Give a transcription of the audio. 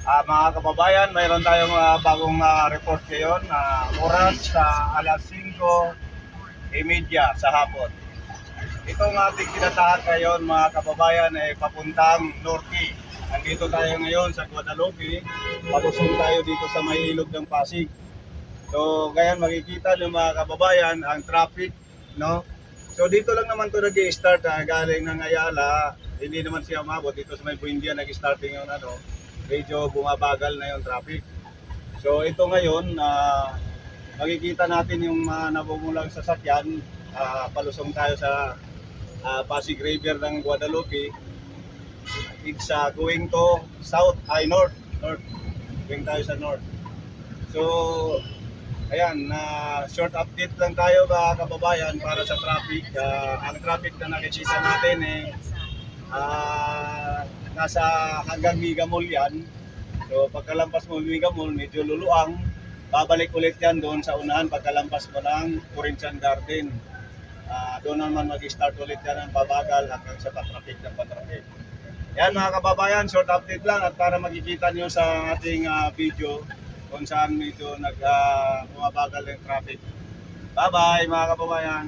Mga kababayan, mayroon tayong bagong report ngayon. Oras sa alas 5:30 sa hapon. Itong ating tinatahan ngayon mga kababayan ay papuntang Norte. Nandito tayo ngayon sa Guadalupe. Palusong tayo dito sa may ilog ng Pasig. So ngayon makikita ng mga kababayan ang traffic, no? So dito lang naman to nag-i-start, galing ng Ayala. Hindi naman siya umabot dito sa may Buendia, nag-starting yung medyo bumabagal na yung traffic. So ito ngayon, makikita natin yung nabumulang sasakyan. Palusong tayo sa Pasig River ng Guadalupe. It's going to south, north. Going tayo sa north. So, ayan, short update lang tayo mga kababayan para sa traffic. Ang traffic na nakikita natin nasa hanggang Mega Mall yan. So pagkalampas mo Mega Mall, medyo luluang, babalik ulit yan doon sa unahan pagkalampas mo ng Corinthian Garden. Doon naman mag-start ulit yan ang babagal hanggang sa patraffic ng patraffic. Yan mga kababayan, short update lang at para makikita nyo sa ating video kung saan medyo bumabagal yung traffic. Bye bye mga kababayan.